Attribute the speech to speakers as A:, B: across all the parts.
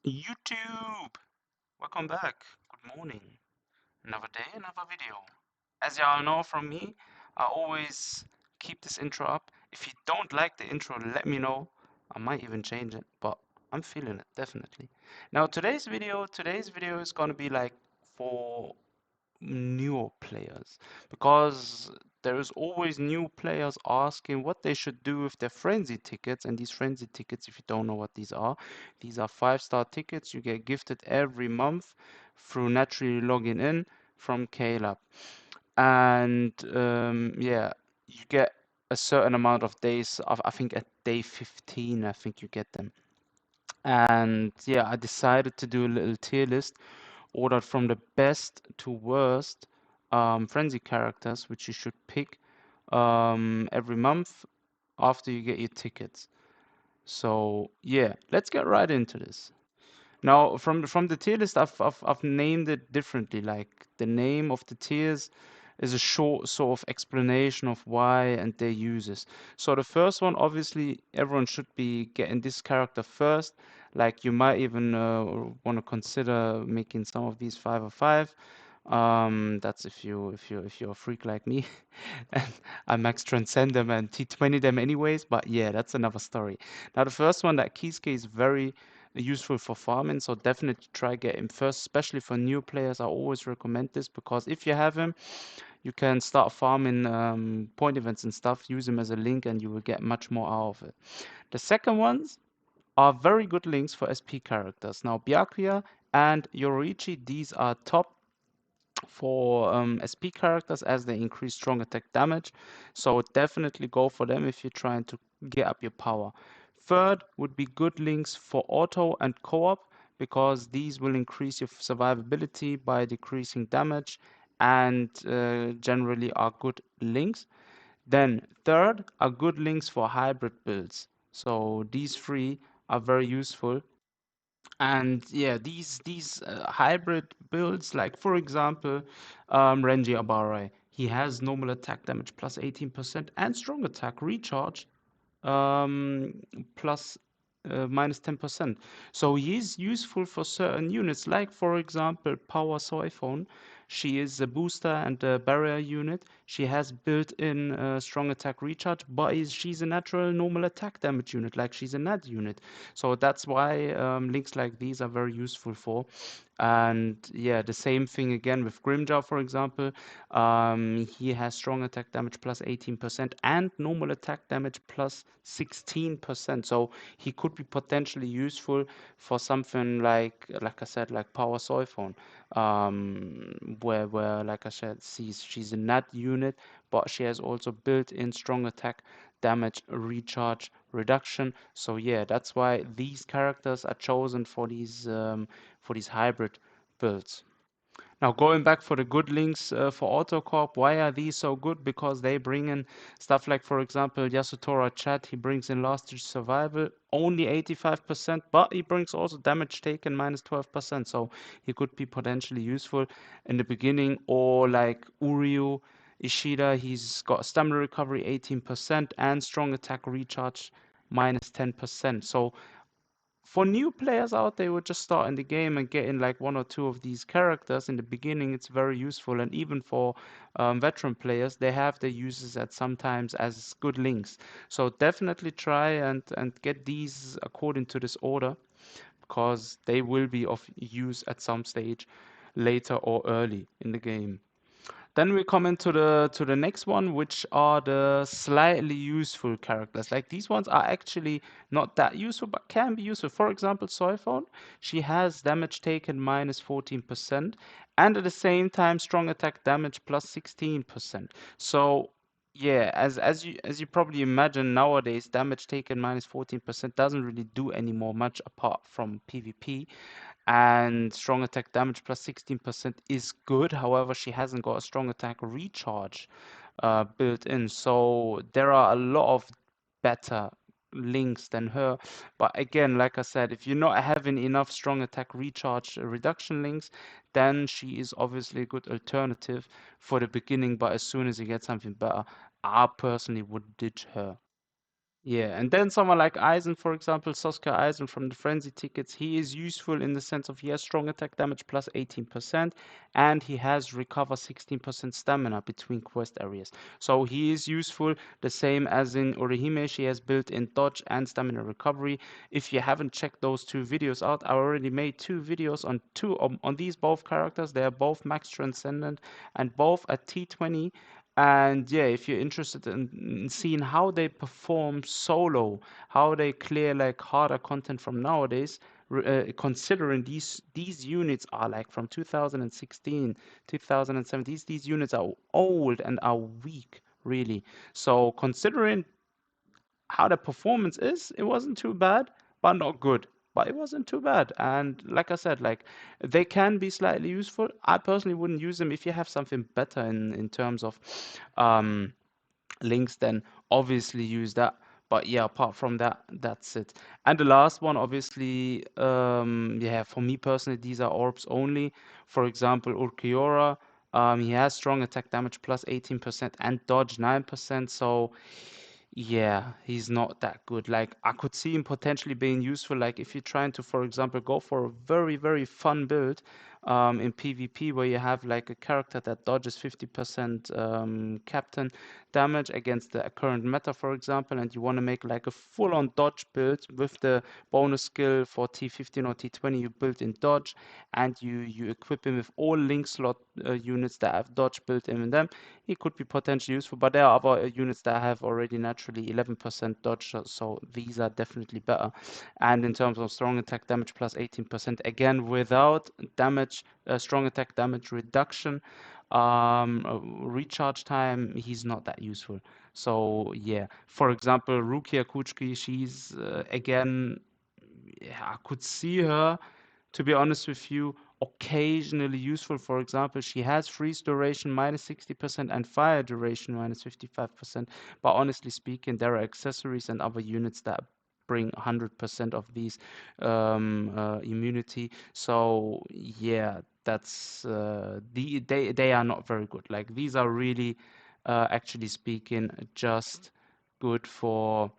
A: YouTube! Welcome back. Good morning. Another day, another video. As y'all know from me, I always keep this intro up. If you don't like the intro, let me know. I might even change it, but I'm feeling it, definitely. Now today's video is gonna be like for newer players because there is always new players asking what they should do with their frenzy tickets. And these frenzy tickets, if you don't know what these are 5-star tickets you get gifted every month through naturally logging in from KLab. And yeah, you get a certain amount of days of, I think at day 15 I think you get them. And yeah, I decided to do a little tier list ordered from the best to worst frenzy characters, which you should pick every month after you get your tickets. So yeah, let's get right into this. Now, from the tier list, I've named it differently. Like the name of the tiers is a short sort of explanation of why and their uses. So the first one, obviously, everyone should be getting this character first. Like you might even want to consider making some of these 5 or 5. That's if you're a freak like me, and I max transcend them and T20 them anyways. But yeah, that's another story. Now the first one, that Kisuke, is very useful for farming, so definitely try get him first, especially for new players. I always recommend this because if you have him, you can start farming point events and stuff, use him as a link, and you will get much more out of it. The second ones are very good links for SP characters. Now Byakuya and Yoriichi, these are top for SP characters as they increase strong attack damage. So definitely go for them if you're trying to get up your power. Third would be good links for auto and co-op because these will increase your survivability by decreasing damage and generally are good links. Then third are good links for hybrid builds. So these three are very useful. And yeah, these hybrid builds, like for example, Renji Abarai, he has normal attack damage plus 18% and strong attack recharge um, plus minus 10%. So he is useful for certain units, like for example, Power Soiphone. She is a booster and a barrier unit. She has built-in strong attack recharge, but she's a natural normal attack damage unit, like she's a NAD unit. So that's why links like these are very useful for. And yeah, the same thing again with Grimjaw, for example. He has strong attack damage plus 18% and normal attack damage plus 16%. So he could be potentially useful for something like I said, like Power Soiphone, where like I said, she's a NAT unit, but she has also built-in strong attack damage recharge reduction. So yeah, that's why these characters are chosen for these hybrid builds. Now going back for the good links for AutoCorp, why are these so good? Because they bring in stuff like, for example, Yasutora Chat, he brings in last ditch survival, only 85%, but he brings also damage taken minus 12%, so he could be potentially useful in the beginning. Or like Uryu Ishida, he's got stamina recovery 18% and strong attack recharge minus 10%. So for new players out there who are just starting the game and getting like one or two of these characters in the beginning, it's very useful. And even for veteran players, they have their uses at sometimes as good links. So definitely try and get these according to this order because they will be of use at some stage later or early in the game. Then we come into the next one, which are the slightly useful characters. Like these ones are actually not that useful, but can be useful. For example, Soiphone, she has damage taken minus 14%, and at the same time, strong attack damage plus 16%. So yeah, as you probably imagine nowadays, damage taken minus 14% doesn't really do any more much apart from PvP, and strong attack damage plus 16% is good. However, she hasn't got a strong attack recharge built in, so there are a lot of better links than her. But again, like I said, if you're not having enough strong attack recharge reduction links, then she is obviously a good alternative for the beginning. But as soon as you get something better, I personally would ditch her. Yeah, and then someone like Eisen, for example, Sasuke Eisen from the Frenzy tickets, he is useful in the sense of he has strong attack damage plus 18%, and he has recover 16% stamina between quest areas. So he is useful, the same as in Orihime, she has built-in dodge and stamina recovery. If you haven't checked those two videos out, I already made two videos on on these both characters. They are both max transcendent and both at T20. And yeah, if you're interested in seeing how they perform solo, how they clear like harder content from nowadays, considering these units are like from 2016, 2007, these units are old and are weak, really. So considering how the performance is, it wasn't too bad, but not good. But it wasn't too bad. And like I said, like they can be slightly useful. I personally wouldn't use them if you have something better in terms of um links, then obviously use that. But yeah, apart from that, that's it. And the last one, obviously, yeah, for me personally, these are orbs only. For example, Urkiora, he has strong attack damage plus 18% and dodge 9%. So yeah, he's not that good. Like I could see him potentially being useful. Like if you're trying to, for example, go for a very, very fun build in PvP where you have like a character that dodges 50% captain damage against the current meta, for example, and you want to make like a full-on dodge build with the bonus skill for T15 or T20, you build in dodge, and you equip him with all link slot units that have dodge built in them. He could be potentially useful, but there are other units that have already naturally 11% dodge, so these are definitely better. And in terms of strong attack damage plus 18%, again without damage, strong attack damage reduction, recharge time, he's not that useful. So yeah, for example, Rukia Kuchiki, she's again, yeah, I could see her, to be honest with you, occasionally useful. For example, she has freeze duration minus 60% and fire duration minus 55%. But honestly speaking, there are accessories and other units that bring 100% of these immunity. So yeah, that's they are not very good. Like these are really, actually speaking, just good for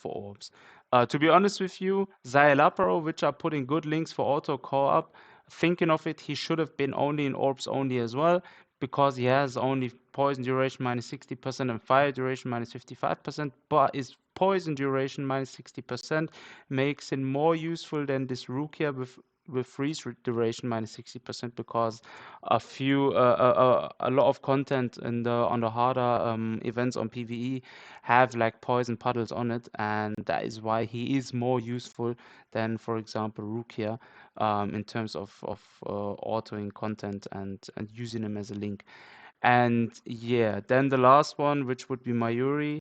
A: orbs. To be honest with you, Zilapero, which are putting good links for auto co-op, thinking of it, he should have been only in orbs only as well, because he has only poison duration minus 60% and fire duration minus 55%, but his poison duration minus 60% makes him more useful than this Rukia with freeze duration minus 60%, because a lot of content in the on the harder events on PvE have like poison puddles on it, and that is why he is more useful than, for example, Rukia, in terms of autoing content and using him as a link. And yeah, then the last one, which would be Mayuri.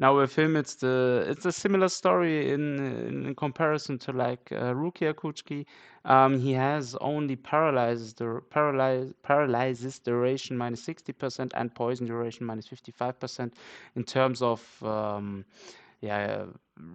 A: Now with him, it's a similar story in comparison to like Rukia Kuchiki. He has only paralyzes duration minus 60% and poison duration minus 55%. In terms of yeah,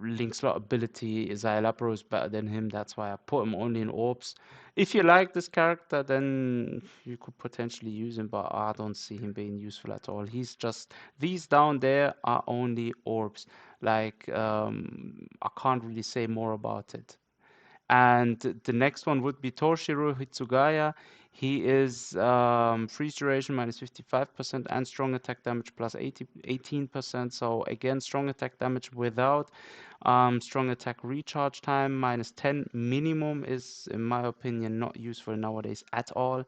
A: link slot ability, Zilapro is better than him. That's why I put him only in orbs. If you like this character, then you could potentially use him, but I don't see him being useful at all. He's just, these down there are only orbs. Like, I can't really say more about it. And the next one would be Toshiro Hitsugaya. He is freeze duration minus 55% and strong attack damage plus 18%. So again, strong attack damage without strong attack recharge time minus 10 minimum is, in my opinion, not useful nowadays at all.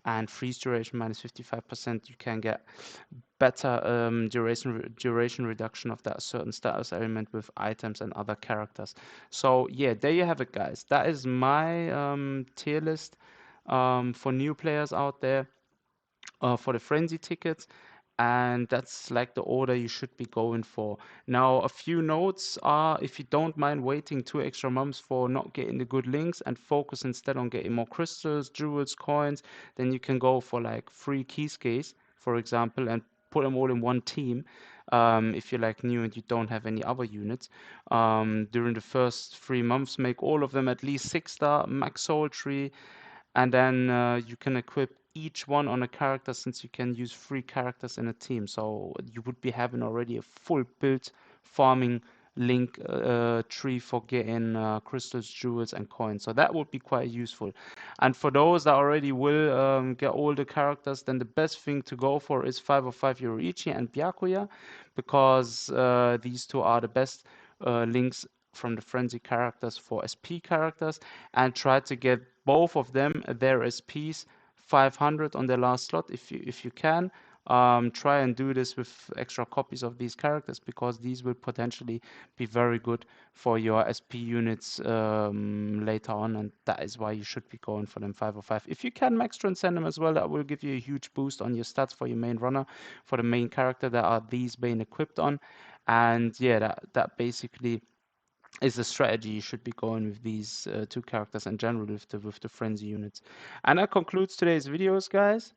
A: And freeze duration minus 55%, you can get better duration reduction of that certain status element with items and other characters. So yeah, there you have it, guys. That is my tier list for new players out there, for the frenzy tickets, and that's like the order you should be going for. Now, a few notes are, if you don't mind waiting 2 extra months for not getting the good links and focus instead on getting more crystals, jewels, coins, then you can go for like free keyscapes, for example, and put them all in one team. If you're like new and you don't have any other units, during the first 3 months, make all of them at least 6 star, max soul tree, and then you can equip each one on a character, since you can use 3 characters in a team. So you would be having already a full build farming link tree for getting crystals, jewels, and coins. So that would be quite useful. And for those that already will get all the characters, then the best thing to go for is 505 Yoruichi and Byakuya, because these two are the best links from the frenzy characters for SP characters, and try to get both of them their SPs 500 on their last slot if you can. Try and do this with extra copies of these characters, because these will potentially be very good for your SP units later on, and that is why you should be going for them 505. If you can max transcend them as well, that will give you a huge boost on your stats for your main runner, for the main character that are these being equipped on. And yeah, that basically is the strategy you should be going with these two characters in general with the frenzy units. And that concludes today's videos, guys.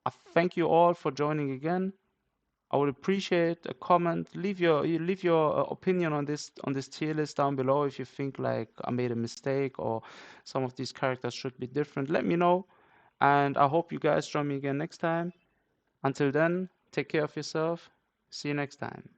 A: I thank you all for joining again. I would appreciate a comment. Leave your opinion on this tier list down below if you think like I made a mistake or some of these characters should be different. Let me know, and I hope you guys join me again next time. Until then, take care of yourself. See you next time.